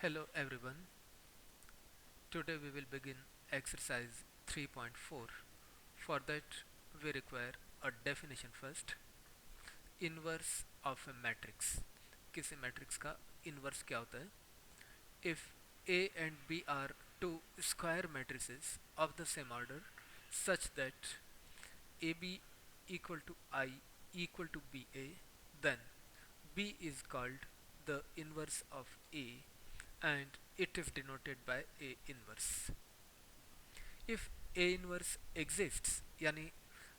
Hello everyone. Today we will begin exercise 3.4. For that we require a definition first. Inverse of a matrix. किसी matrix का inverse क्या होता है? If A and B are two square matrices of the same order such that AB equal to I equal to BA, then B is called the inverse of A and it is denoted by A inverse. If A inverse exists यानी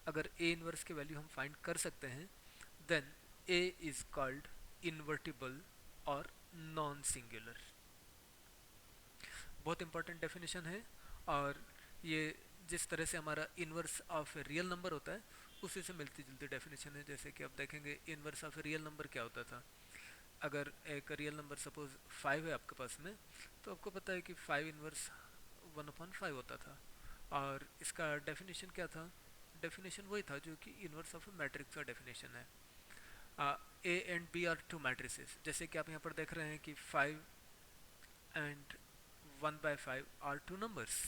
अगर A inverse की value हम find कर सकते हैं then A is called invertible और non singular. बहुत important definition है और ये जिस तरह से हमारा इनवर्स ऑफ रियल नंबर होता है उसी से मिलती जुलती डेफिनेशन है। जैसे कि आप देखेंगे इनवर्स ऑफ रियल नंबर क्या होता था। अगर एक रियल नंबर सपोज 5 है आपके पास में तो आपको पता है कि 5 इनवर्स 1/5 होता था। और इसका डेफिनेशन क्या था? डेफिनेशन वही था जो कि इनवर्स ऑफ मैट्रिक्स का डेफिनेशन है। A and B are two matrices, जैसे कि आप यहाँ पर देख रहे हैं कि 5 एंड 1/5 आर टू नंबर्स।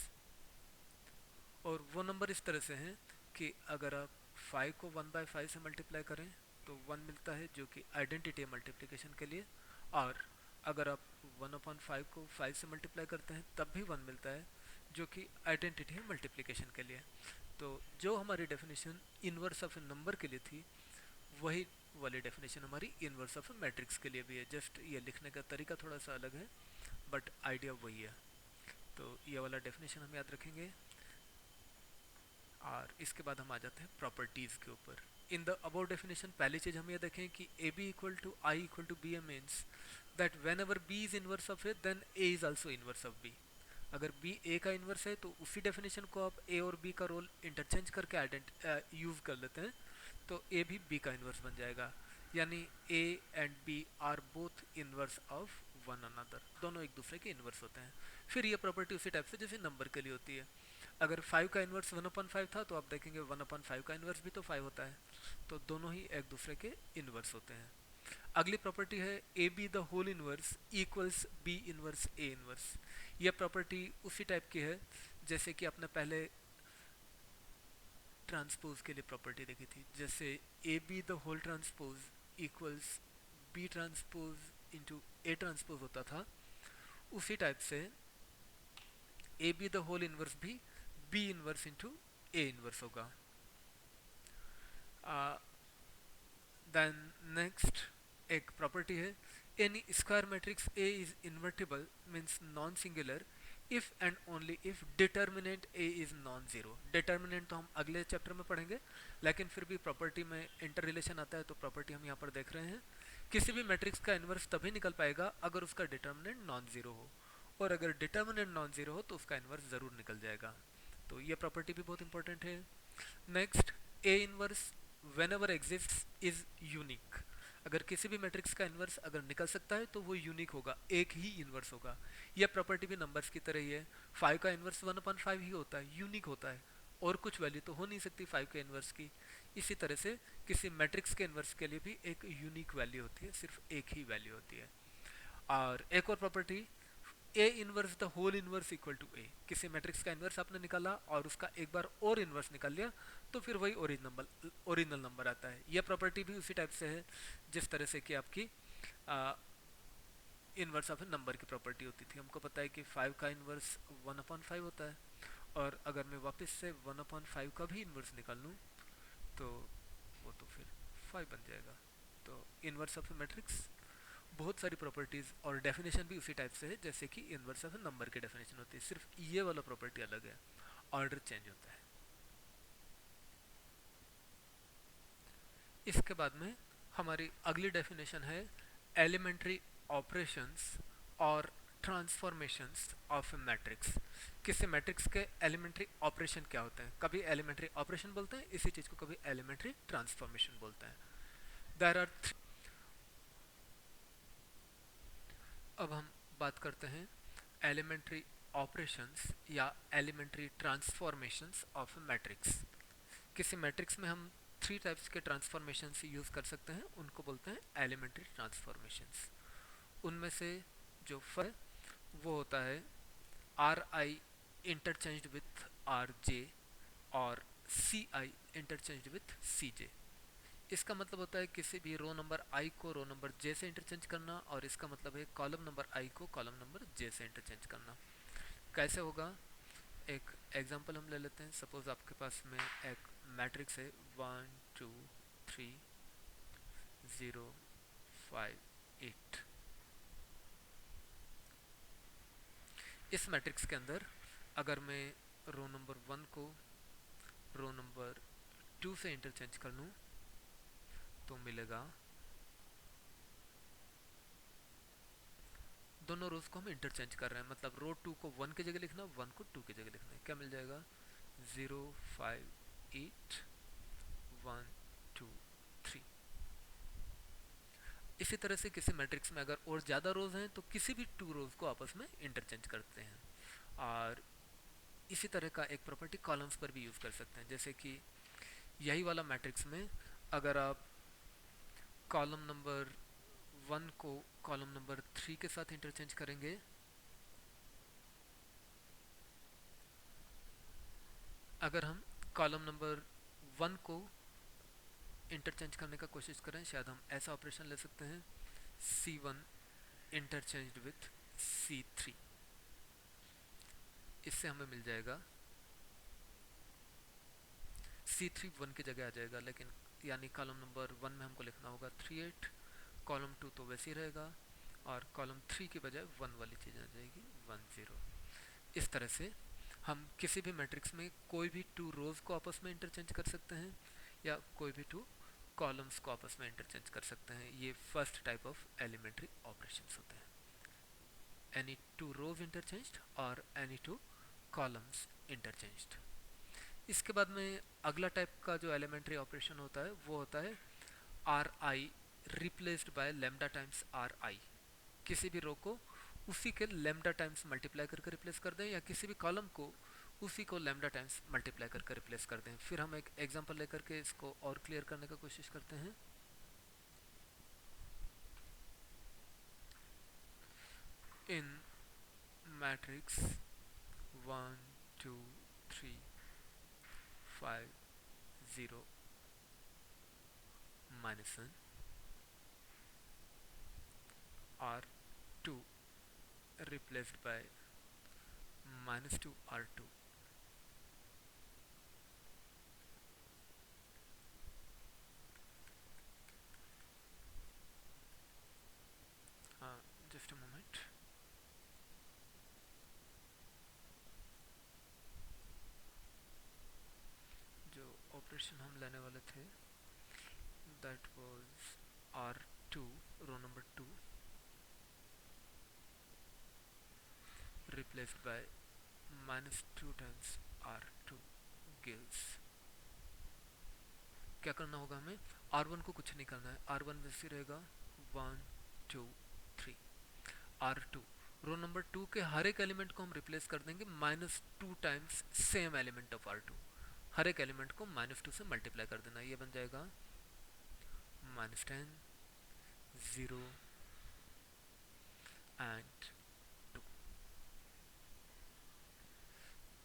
और वो नंबर इस तरह से हैं कि अगर आप 5 को 1/5 से मल्टीप्लाई करें तो 1 मिलता है जो कि आइडेंटिटी है मल्टीप्लिकेशन के लिए। और अगर आप 1/5 को 5 से मल्टीप्लाई करते हैं तब भी 1 मिलता है जो कि आइडेंटिटी है मल्टीप्लिकेशन के लिए। तो जो हमारी definition inverse of A number के लिए थी वही वाली डेफिनेशन हमारी इनवर्स ऑफ ए मैट्रिक्स के लिए भी है। जस्ट ये लिखने का तरीका थोड़ा सा अलग है बट आइडिया वही है। तो ये वाला डेफिनेशन हम याद रखेंगे और इसके बाद हम आ जाते हैं प्रॉपर्टीज़ के ऊपर। इन द अबव डेफिनेशन पहली चीज़ हम ये देखें कि A B equal to I equal to B A means that whenever B is inverse of A then A is also inverse of B. अगर बी ए का inverse है तो उसी डेफिनेशन को आप ए और बी का रोल इंटरचेंज करके यूज़ कर लेते हैं तो ए भी बी का इन्वर्स बन जाएगा। यानी A and B are both inverse of one another, दोनों एक दूसरे के इन्वर्स होते हैं। फिर ये प्रॉपर्टी उसी टाइप से जैसे नंबर के लिए होती है। अगर 5 का इन्वर्स 1/5 था तो आप देखेंगे 1/5 का इन्वर्स भी तो 5 होता है। तो दोनों ही एक दूसरे के इन्वर्स होते हैं। अगली प्रॉपर्टी है A B the whole inverse equals B inverse A inverse. यह प्रॉपर्टी उसी टाइप की है जैसे कि आपने पहले ट्रांसपोज के लिए प्रॉपर्टी देखी थी। जैसे A B the whole transpose equals B transpose into A transpose होता था, उसी टाइप से A B the whole inverse भी B inverse into A inverse होगा। देन नेक्स्ट एक प्रॉपर्टी है any square matrix A is invertible means non singular if and only if determinant A is non zero. Determinant तो हम अगले chapter में पढ़ेंगे लेकिन फिर भी प्रॉपर्टी में इंटर रिलेशन आता है तो प्रॉपर्टी हम यहाँ पर देख रहे हैं। किसी भी मैट्रिक्स का इन्वर्स तभी निकल पाएगा अगर उसका डिटर्मिनेंट नॉन जीरो हो, और अगर डिटर्मिनेंट नॉन जीरो हो तो उसका इन्वर्स ज़रूर निकल जाएगा। तो ये प्रॉपर्टी भी बहुत इंपॉर्टेंट है। Next A inverse when ever exist is unique. अगर किसी भी मैट्रिक्स का इन्वर्स अगर निकल सकता है तो वो यूनिक होगा, एक ही इन्वर्स होगा। यह प्रॉपर्टी भी नंबर्स की तरह ही है। 5 का इन्वर्स 1/5 ही होता है, यूनिक होता है, और कुछ वैल्यू तो हो नहीं सकती 5 के इन्वर्स की। इसी तरह से किसी मैट्रिक्स के इन्वर्स के लिए भी एक यूनिक वैल्यू होती है, सिर्फ एक ही वैल्यू होती है। और एक और property A inverse the whole inverse equal to A. किसी मैट्रिक्स का इनवर्स आपने निकाला और उसका एक बार और इनवर्स निकाल लिया तो फिर वही ओरिजिनल नंबर आता है। यह प्रॉपर्टी भी उसी टाइप से है जिस तरह से कि आपकी इनवर्स ऑफ नंबर की प्रॉपर्टी होती थी। हमको पता है कि 5 का इनवर्स 1/5 होता है, और अगर मैं वापस से 1/5 का भी इनवर्स निकाल लूँ तो वो तो फिर 5 बन जाएगा। तो इनवर्स ऑफ मैट्रिक्स बहुत सारी प्रॉपर्टीज और डेफिनेशन भी उसी टाइप से है जैसे कि इनवर्स ऑफ नंबर की डेफिनेशन होती है, सिर्फ ये वाला प्रॉपर्टी अलग है, ऑर्डर चेंज होता है। इसके बाद में हमारी अगली डेफिनेशन है एलिमेंट्री ऑपरेशंस और ट्रांसफॉर्मेशंस ऑफ ए मैट्रिक्स। किसी मैट्रिक्स के एलिमेंट्री ऑपरेशन क्या होते हैं? कभी एलिमेंट्री ऑपरेशन बोलते हैं इसी चीज को, कभी एलिमेंट्री ट्रांसफॉर्मेशन बोलते हैं। There are. अब हम बात करते हैं एलिमेंट्री ऑपरेशंस या एलिमेंट्री ट्रांसफॉर्मेशंस ऑफ मैट्रिक्स। किसी मैट्रिक्स में हम 3 टाइप्स के ट्रांसफॉर्मेशंस यूज़ कर सकते हैं, उनको बोलते हैं एलिमेंट्री ट्रांसफॉर्मेशंस। उनमें से जो फर्स्ट वो होता है are I interchanged with R J और सी आई इंटरचेंज्ड विथ सी जे। इसका मतलब होता है किसी भी रो नंबर आई को रो नंबर जे से इंटरचेंज करना, और इसका मतलब है कॉलम नंबर आई को कॉलम नंबर जे से इंटरचेंज करना। कैसे होगा, एक एग्जांपल हम ले लेते हैं। सपोज आपके पास में एक मैट्रिक्स है 1 2 3 0 5 8। इस मैट्रिक्स के अंदर अगर मैं रो नंबर 1 को रो नंबर 2 से इंटरचेंज कर लूँ तो मिलेगा, दोनों रोज को हम इंटरचेंज कर रहे हैं, मतलब रो 2 को 1 की जगह लिखना, 1 को 2 की जगह लिखना है। क्या मिल जाएगा, 0 5 8 1 2 3। इसी तरह से किसी मैट्रिक्स में अगर और ज़्यादा रोज हैं तो किसी भी 2 रोज को आपस में इंटरचेंज करते हैं। और इसी तरह का एक प्रॉपर्टी कॉलम्स पर भी यूज़ कर सकते हैं। जैसे कि यही वाला मैट्रिक्स में अगर आप कॉलम नंबर 1 को कॉलम नंबर 3 के साथ इंटरचेंज करेंगे, अगर हम कॉलम नंबर 1 को इंटरचेंज करने का कोशिश करें, शायद हम ऐसा ऑपरेशन ले सकते हैं C1 इंटरचेंज्ड विथ C3। इससे हमें मिल जाएगा C3 1 की जगह आ जाएगा, लेकिन यानी कॉलम नंबर 1 में हमको लिखना होगा 38, कॉलम 2 तो वैसे ही रहेगा, और कॉलम 3 की बजाय 1 वाली चीज़ आ जाएगी 10। इस तरह से हम किसी भी मैट्रिक्स में कोई भी 2 रोज को आपस में इंटरचेंज कर सकते हैं या कोई भी 2 कॉलम्स को आपस में इंटरचेंज कर सकते हैं। ये first type of elementary operations होते हैं, एनी 2 रोज इंटरचेंज्ड और एनी 2 कॉलम्स इंटरचेंज्ड। इसके बाद में अगला टाइप का जो एलिमेंट्री ऑपरेशन होता है वो होता है are I replaced by lambda times are आई। किसी भी रो को उसी के लेमडा टाइम्स मल्टीप्लाई करके रिप्लेस कर दें, या किसी भी कॉलम को उसी को लेमडा टाइम्स मल्टीप्लाई करके रिप्लेस कर दें। फिर हम एक एग्जांपल लेकर के इसको और क्लियर करने का कोशिश करते हैं। इन matrix 1 2 3 5 0 -1 R2 replaced by -2 R2। Just a moment. जो ऑपरेशन हम लेने वाले थे that was R2 row number 2 replaced by -2 times R2 gives। क्या करना होगा हमें, R1 को कुछ नहीं करना है, R1 वैसे रहेगा 1 2 3। R2 रो नंबर 2 के हर एक एलिमेंट को हम रिप्लेस कर देंगे -2 times same element of R2। हर एक एलिमेंट को -2 से मल्टीप्लाई कर देना, ये बन जाएगा -10 0 एंड 2।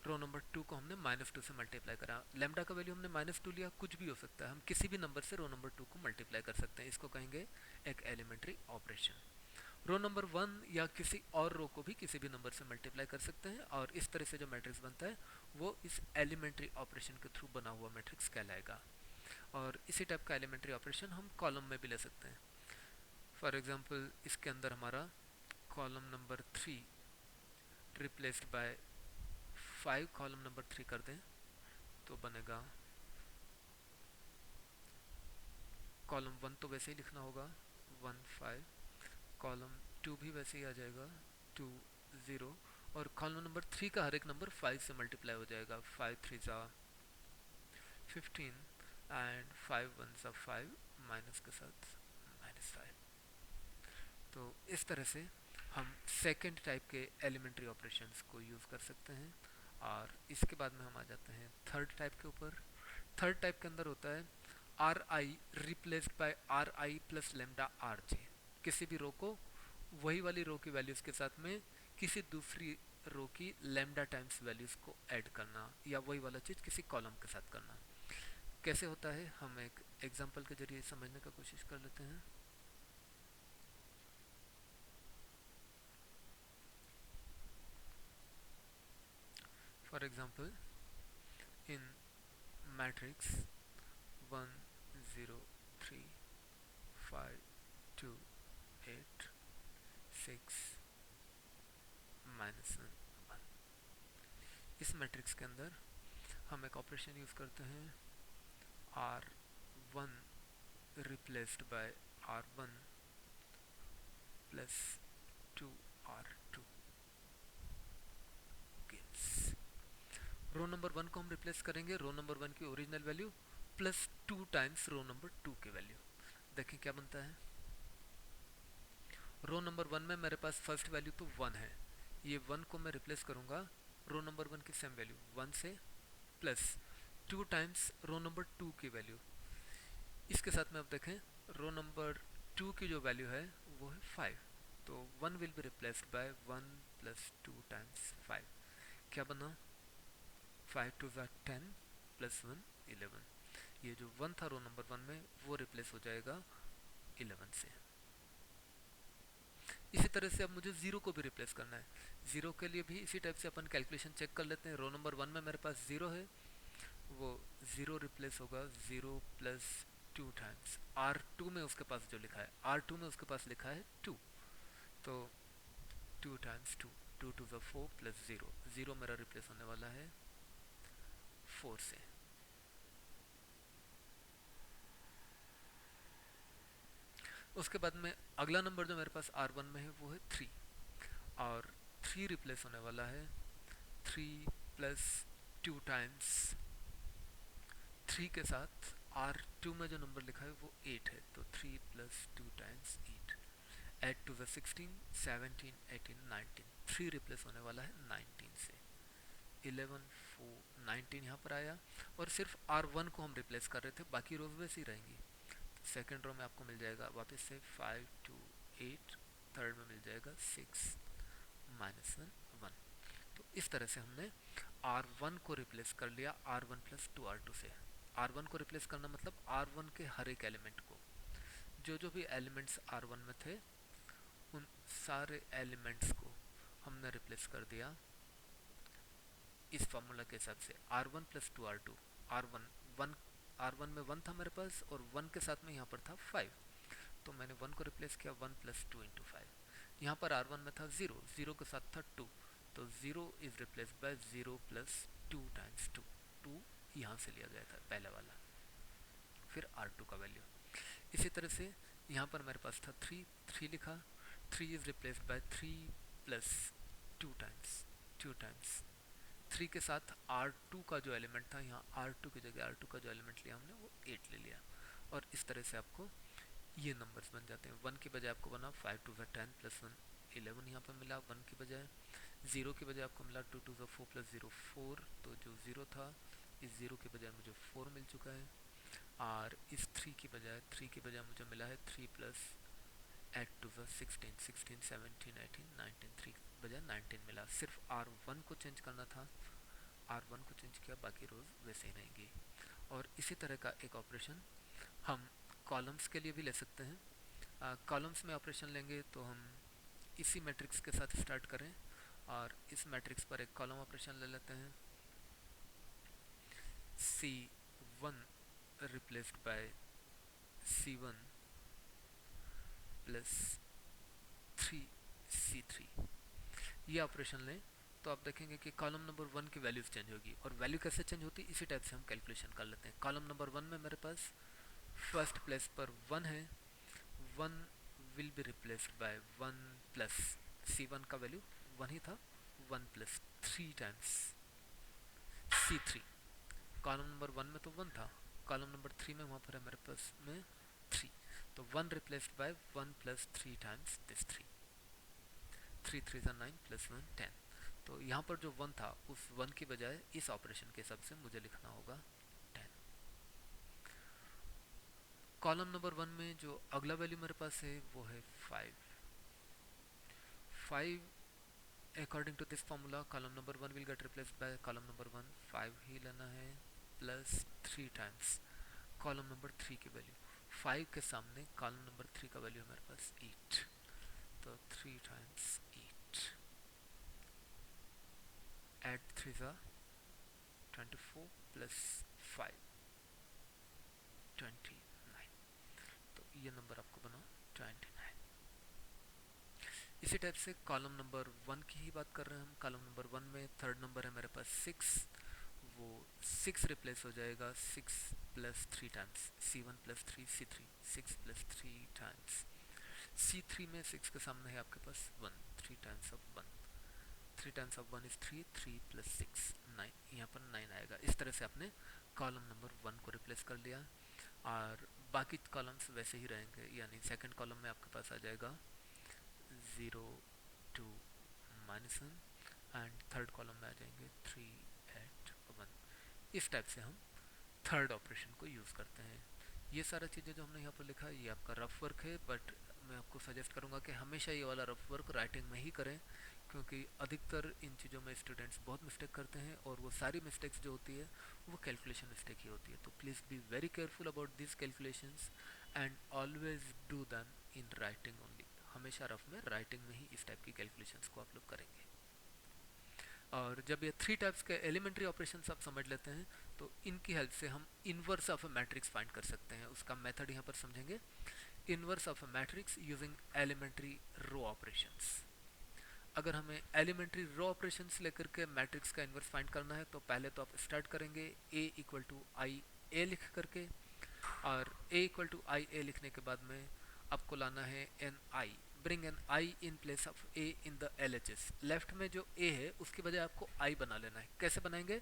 रो नंबर 2 को हमने -2 से मल्टीप्लाई करा, लेमडा का वैल्यू हमने -2 लिया, कुछ भी हो सकता है, हम किसी भी नंबर से रो नंबर 2 को मल्टीप्लाई कर सकते हैं। इसको कहेंगे एक एलिमेंट्री ऑपरेशन। रो नंबर 1 या किसी और रो को भी किसी भी नंबर से मल्टीप्लाई कर सकते हैं, और इस तरह से जो मैट्रिक्स बनता है वो इस एलिमेंट्री ऑपरेशन के थ्रू बना हुआ मैट्रिक्स कहलाएगा। और इसी टाइप का एलिमेंट्री ऑपरेशन हम कॉलम में भी ले सकते हैं। फॉर एग्जांपल इसके अंदर हमारा column number 3 replaced by 5 column number 3 कर दें तो बनेगा, कॉलम 1 तो वैसे ही लिखना होगा 1 5, कॉलम 2 भी वैसे ही आ जाएगा 2 0, और कॉलम नंबर 3 का हर एक नंबर 5 से मल्टीप्लाई हो जाएगा, 5 3 ज़ा 15 एंड 5 1 ज़ा 5 माइनस के साथ -5। तो इस तरह से हम सेकेंड टाइप के एलिमेंट्री ऑपरेशंस को यूज़ कर सकते हैं। और इसके बाद में हम आ जाते हैं थर्ड टाइप के ऊपर। थर्ड टाइप के अंदर होता है are I replaced by are I plus lambda R J. किसी भी रो को वही वाली रो की वैल्यूज़ के साथ में किसी दूसरी रो की लैम्डा टाइम्स वैल्यूज़ को ऐड करना, या वही वाला चीज़ किसी कॉलम के साथ करना। कैसे होता है हम एक एग्जांपल के जरिए समझने का कोशिश कर लेते हैं। फॉर एग्जांपल, इन मैट्रिक्स 1 0 3 5 2 8 6 -1 1, इस मैट्रिक्स के अंदर हम एक ऑपरेशन यूज़ करते हैं, R1 replaced by R1 plus 2R2 gives, row number 1 को हम रिप्लेस करेंगे रो नंबर 1 की original value plus 2 times row number 2 की वैल्यू। देखें क्या बनता है। रो नंबर 1 में मेरे पास फर्स्ट वैल्यू तो 1 है, ये 1 को मैं रिप्लेस करूंगा रो नंबर 1 की सेम वैल्यू 1 से, प्लस 2 टाइम्स रो नंबर 2 की वैल्यू। इसके साथ में अब देखें, रो नंबर 2 की जो वैल्यू है वो है 5, तो 1 will be replaced by 1 plus 2 times 5। क्या बना, 5 टू ज़ा 10 प्लस 1 11। ये जो 1 था रो नंबर 1 में वो रिप्लेस हो जाएगा 11 से। इसी तरह से अब मुझे ज़ीरो को भी रिप्लेस करना है। ज़ीरो के लिए भी इसी टाइप से अपन कैलकुलेशन चेक कर लेते हैं। रो नंबर 1 में मेरे पास ज़ीरो है, वो ज़ीरो रिप्लेस होगा 0 प्लस 2 टाइम्स R2 में उसके पास जो लिखा है, R2 में उसके पास लिखा है 2, तो 2 टाइम्स 2, 2 टू ज़ा 4 प्लस 0, 0 मेरा रिप्लेस होने वाला है 4 से। उसके बाद में अगला नंबर जो मेरे पास R1 में है वो है 3, और 3 रिप्लेस होने वाला है 3 प्लस 2 टाइम्स 3 के साथ R2 में जो नंबर लिखा है वो 8 है, तो 3 plus 2 times 8, 8 to the 16 17 18 19, 3 replace होने वाला है 19 से, 11 4 19 यहाँ पर आया, और सिर्फ R1 को हम रिप्लेस कर रहे थे, बाकी रोज वैसी रहेंगी। सेकेंड रो में आपको मिल जाएगा वापस से 5 2 8, थर्ड में मिल जाएगा 6 -1 1। तो इस तरह से हमने R1 को रिप्लेस कर लिया R1 प्लस 2R2 से। R1 को रिप्लेस करना मतलब R1 के हर एक एलिमेंट को, जो भी एलिमेंट्स R1 में थे उन सारे एलिमेंट्स को हमने रिप्लेस कर दिया इस फार्मूला के हिसाब से, R1 plus 2R2। R1 1, R1 में 1 था मेरे पास, और 1 के साथ में यहाँ पर था 5, तो मैंने 1 को रिप्लेस किया 1 प्लस 2 इंटू 5। यहाँ पर R1 में था 0, 0 के साथ था 2, तो 0 is replace by 0 plus 2 times 2, 2 यहाँ से लिया गया था पहले वाला, फिर R2 का वैल्यू। इसी तरह से यहाँ पर मेरे पास था 3, 3 लिखा, 3 is replace by 3 plus 2 times 2 times 3 के साथ R2 का जो एलिमेंट था, यहाँ R2 की जगह R2 का जो एलिमेंट लिया हमने वो 8 ले लिया, और इस तरह से आपको ये नंबर्स बन जाते हैं। 1 की बजाय आपको बना 5 टू ज़ा 10 प्लस 1 11 यहाँ पर मिला 1 की बजाय, 0 की बजाय आपको मिला 2 टू ज़ा 4 प्लस 0 4, तो जो 0 था इस 0 की बजाय मुझे 4 मिल चुका है, और इस 3 की बजाय मुझे मिला है 3 प्लस 8 टू ज़ा 16 16 17 18 19, 3 की बजाय 19 मिला। सिर्फ R1 को चेंज करना था, R1 को चेंज किया, बाकी रोज वैसे ही रहेंगी। और इसी तरह का एक ऑपरेशन हम कॉलम्स के लिए भी ले सकते हैं। कॉलम्स में ऑपरेशन लेंगे तो हम इसी मैट्रिक्स के साथ स्टार्ट करें, और इस मैट्रिक्स पर एक कॉलम ऑपरेशन ले लेते हैं, C1 replaced by C1 plus 3C3। ये ऑपरेशन लें तो आप देखेंगे कि कॉलम नंबर 1 की वैल्यूज चेंज होगी, और वैल्यू कैसे चेंज होती है इसी टाइप से हम कैलकुलेशन कर लेते हैं। कॉलम नंबर 1 में मेरे पास फर्स्ट प्लेस पर 1 है, 1 will be replaced by 1 plus C1 का वैल्यू 1 ही था, 1 plus 3 times C3। Column number 1 में तो 1 था, कॉलम नंबर 3 में वहाँ पर है मेरे पास में 3, तो 1 replaced by 1 plus 3 times this 3, 3 3 9 plus 1 10। तो यहाँ पर जो 1 था उस 1 की बजाय इस ऑपरेशन के हिसाब से मुझे लिखना होगा 10। कॉलम नंबर 1 में जो अगला वैल्यू मेरे पास है वो है 5, 5 according to this formula column number 1 will get replaced by column number 1, 5 ही लेना है प्लस 3 टाइम्स कॉलम नंबर 3 की वैल्यू। 5 के सामने कॉलम नंबर 3 का वैल्यू है मेरे पास 8, तो 3 टाइम्स 8, एड 3 ज़ा 24 प्लस 5 29, तो ये नंबर आपको बना 29। इसी टाइप से कॉलम नंबर 1 की ही बात कर रहे हैं हम। कॉलम नंबर 1 में थर्ड नंबर है मेरे पास 6, वो 6 रिप्लेस हो जाएगा 6 plus 3 times C1 plus 3 C3, 6 plus 3 times C3 में 6 के सामने है आपके पास 1, 3 times of 1, 3 times of 1 is 3, 3 plus 6 9, यहाँ पर 9 आएगा। इस तरह से आपने कॉलम नंबर 1 को रिप्लेस कर लिया और बाकी कॉलम्स वैसे ही रहेंगे, यानी सेकंड कॉलम में आपके पास आ जाएगा 0 2 -1 एंड थर्ड कॉलम में आ जाएंगे 3 8 1। इस टाइप से हम थर्ड ऑपरेशन को यूज़ करते हैं। ये सारा चीज़ें जो हमने यहाँ पर लिखा है ये आपका रफ वर्क है, बट मैं आपको सजेस्ट करूँगा कि हमेशा ये वाला रफ वर्क राइटिंग में ही करें, क्योंकि अधिकतर इन चीज़ों में स्टूडेंट्स बहुत मिस्टेक करते हैं और वो सारी मिस्टेक्स जो होती है वो कैलकुलेशन मिस्टेक ही होती है। तो please be very careful about this calculations and always do them in writing only. हमेशा रफ में राइटिंग में ही इस टाइप की कैलकुलेशंस को आप लोग करेंगे। और जब ये 3 टाइप्स के एलिमेंट्री ऑपरेशंस आप समझ लेते हैं तो इनकी हेल्प से हम inverse of a matrix find कर सकते हैं। उसका मेथड यहाँ पर समझेंगे, inverse of a matrix using elementary row operations. अगर हमें एलिमेंट्री रो ऑपरेशंस लेकर के मैट्रिक्स का इनवर्स फाइंड करना है तो पहले तो आप स्टार्ट करेंगे a equal to I A लिख करके, और a equal to I A लिखने के बाद में आपको लाना है an I, bring an I in place of a in the LHS। Left में जो a है उसकी बजाय आपको i बना लेना है। कैसे बनाएंगे?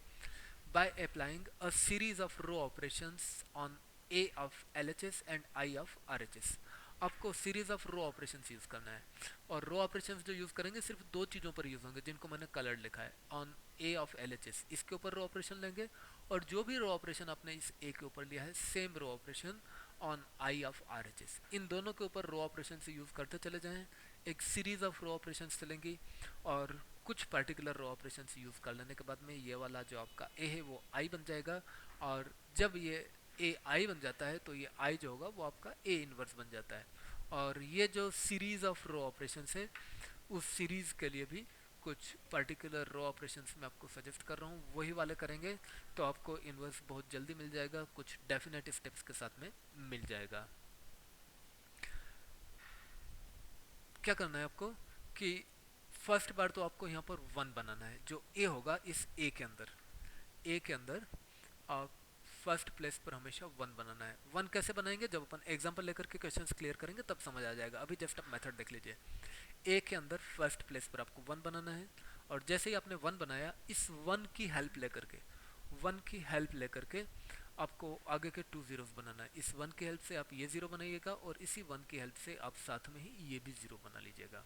By applying a series of row operations on a of LHS and i of RHS। आपको series of row operations use करना है, और रो ऑपरेशंस जो यूज करेंगे सिर्फ दो चीज़ों पर यूज होंगे जिनको मैंने कलर्ड लिखा है। ऑन a ऑफ LHS इसके ऊपर रो ऑपरेशन लेंगे, और जो भी रो ऑपरेशन आपने इस a के ऊपर लिया है same row operation on i of RHS। इन दोनों के ऊपर रो ऑपरेशन से यूज करते चले जाएं, एक सीरीज ऑफ रो ऑपरेशन चलेंगी, और कुछ पर्टिकुलर रो ऑपरेशन यूज कर लेने के बाद में ये वाला जो आपका a है वो i बन जाएगा, और जब ये a i बन जाता है तो ये i जो होगा वो आपका a इनवर्स बन जाता है। और ये जो सीरीज ऑफ रो ऑपरेशन है उस सीरीज के लिए भी कुछ पर्टिकुलर रो ऑपरेशंस मैं आपको सजेस्ट कर रहा हूँ, वही वाले करेंगे तो आपको इनवर्स बहुत जल्दी मिल जाएगा, कुछ डेफिनेट स्टेप्स के साथ में मिल जाएगा। क्या करना है आपको कि फर्स्ट बार तो आपको यहाँ पर 1 बनाना है, जो a होगा इस a के अंदर, a के अंदर आप फर्स्ट प्लेस पर हमेशा 1 बनाना है। 1 कैसे बनाएंगे? जब अपन एग्जांपल लेकर के क्वेश्चंस क्लियर करेंगे तब समझ आ जाएगा, अभी जस्ट आप मेथड देख लीजिए। a के अंदर फर्स्ट प्लेस पर आपको 1 बनाना है, और जैसे ही आपने 1 बनाया इस 1 की हेल्प लेकर के, 1 की हेल्प लेकर के आपको आगे के 2 जीरोस बनाना है। इस 1 की हेल्प से आप ये 0 बनाइएगा, और इसी 1 की हेल्प से आप साथ में ही ये भी 0 बना लीजिएगा।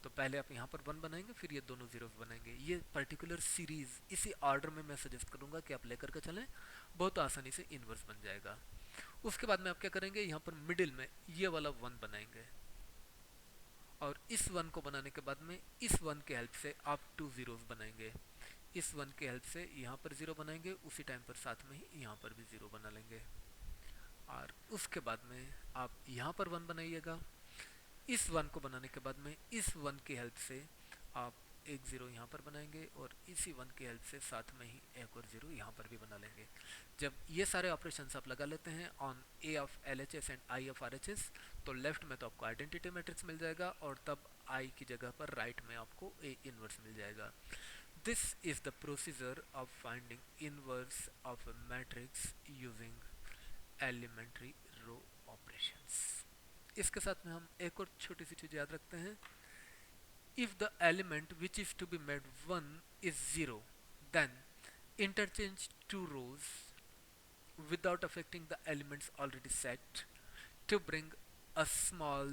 तो पहले आप यहाँ पर 1 बनाएंगे, फिर ये दोनों जीरोस बनाएंगे। ये पर्टिकुलर सीरीज इसी ऑर्डर में मैं सजेस्ट करूँगा कि आप लेकर के चलें, बहुत आसानी से इनवर्स बन जाएगा। उसके बाद में आप क्या करेंगे, यहाँ पर मिडिल में ये वाला 1 बनाएंगे, और इस 1 को बनाने के बाद में इस 1 के हेल्प से आप 2 जीरोस बनाएंगे। इस 1 के हेल्प से यहाँ पर 0 बनाएंगे, उसी टाइम पर साथ में ही यहाँ पर भी 0 बना लेंगे, और उसके बाद में आप यहाँ पर 1 बनाइएगा। इस 1 को बनाने के बाद में इस 1 की हेल्प से आप एक 0 यहाँ पर बनाएंगे, और इसी 1 की हेल्प से साथ में ही एक और 0 यहाँ पर भी बना लेंगे। जब ये सारे ऑपरेशंस आप लगा लेते हैं on a of LHS and i of RHS, तो लेफ्ट में तो आपको आइडेंटिटी मैट्रिक्स मिल जाएगा, और तब i की जगह पर राइट में आपको a इनवर्स मिल जाएगा। This is the procedure of finding inverse of a matrix using elementary row operations. इसके साथ में हम एक और छोटी सी चीज़ याद रखते हैं, if the element which is to be made 1 is 0, then interchange two rows without affecting the elements already set to bring a small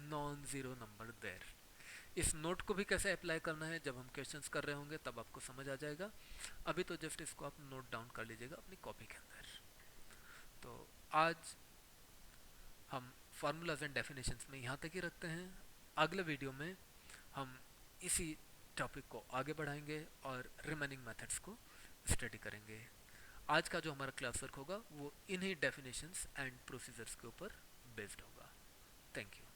non-zero number there। इस नोट को भी कैसे अप्लाई करना है जब हम क्वेश्चंस कर रहे होंगे तब आपको समझ आ जाएगा, अभी तो जस्ट इसको आप नोट डाउन कर लीजिएगा अपनी कॉपी के अंदर। तो आज हम फार्मूलाज एंड डेफिनेशंस में यहाँ तक ही रखते हैं। अगले वीडियो में हम इसी टॉपिक को आगे बढ़ाएंगे और रिमेनिंग मेथड्स को स्टडी करेंगे। आज का जो हमारा क्लास वर्क होगा वो इन्हीं डेफिनेशंस एंड प्रोसीजर्स के ऊपर बेस्ड होगा। Thank you.